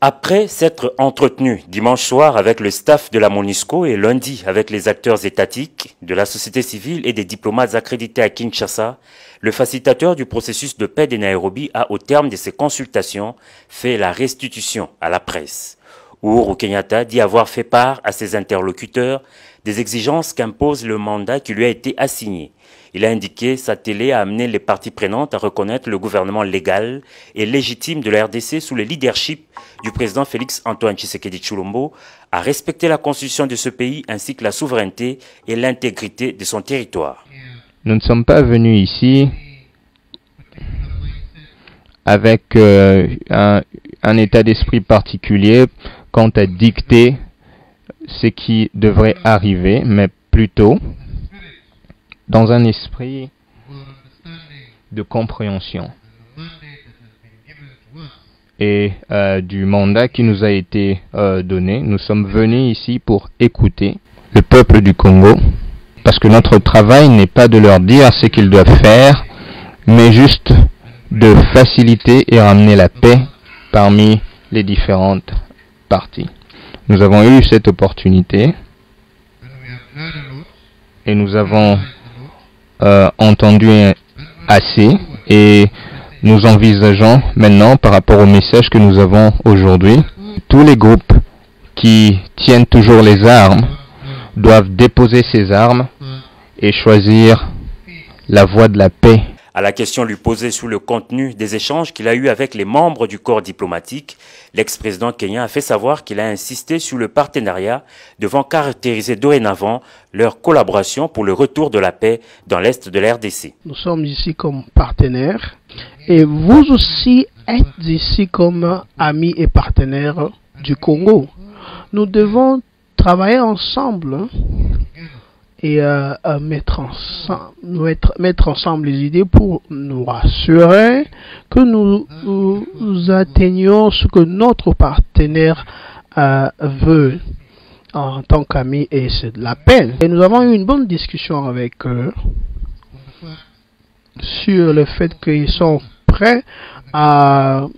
Après s'être entretenu dimanche soir avec le staff de la MONUSCO et lundi avec les acteurs étatiques, de la société civile et des diplomates accrédités à Kinshasa, le facilitateur du processus de paix de Nairobi a, au terme de ses consultations, fait la restitution à la presse. Uhuru Kenyatta dit avoir fait part à ses interlocuteurs des exigences qu'impose le mandat qui lui a été assigné. Il a indiqué s'atteler à amener les parties prenantes à reconnaître le gouvernement légal et légitime de la RDC sous le leadership du président Félix-Antoine Tshisekedi Tshilombo, à respecter la constitution de ce pays ainsi que la souveraineté et l'intégrité de son territoire. Nous ne sommes pas venus ici avec un état d'esprit particulier quant à dicter ce qui devrait arriver, mais plutôt dans un esprit de compréhension et du mandat qui nous a été donné. Nous sommes venus ici pour écouter le peuple du Congo, parce que notre travail n'est pas de leur dire ce qu'ils doivent faire, mais juste de faciliter et ramener la paix parmi les différentes parties. Nous avons eu cette opportunité et nous avons entendu assez, et nous envisageons maintenant, par rapport au message que nous avons aujourd'hui, tous les groupes qui tiennent toujours les armes doivent déposer ces armes et choisir la voie de la paix. À la question lui posée sur le contenu des échanges qu'il a eus avec les membres du corps diplomatique, l'ex-président kenyan a fait savoir qu'il a insisté sur le partenariat devant caractériser dorénavant leur collaboration pour le retour de la paix dans l'est de la RDC. Nous sommes ici comme partenaires et vous aussi êtes ici comme amis et partenaires du Congo. Nous devons travailler ensemble et mettre ensemble les idées pour nous rassurer que nous atteignions ce que notre partenaire veut en tant qu'ami, et c'est de la paix. Et nous avons eu une bonne discussion avec eux sur le fait qu'ils sont prêts à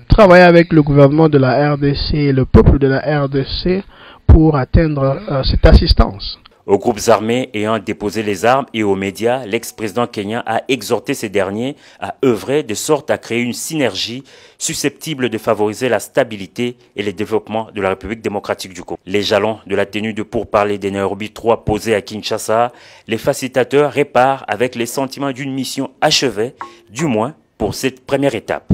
travailler avec le gouvernement de la RDC et le peuple de la RDC pour atteindre cette assistance. Aux groupes armés ayant déposé les armes et aux médias, l'ex-président kenyan a exhorté ces derniers à œuvrer de sorte à créer une synergie susceptible de favoriser la stabilité et le développement de la République démocratique du Congo. Les jalons de la tenue de pourparlers des Nairobi 3 posés à Kinshasa, les facilitateurs réparent avec les sentiments d'une mission achevée, du moins pour cette première étape.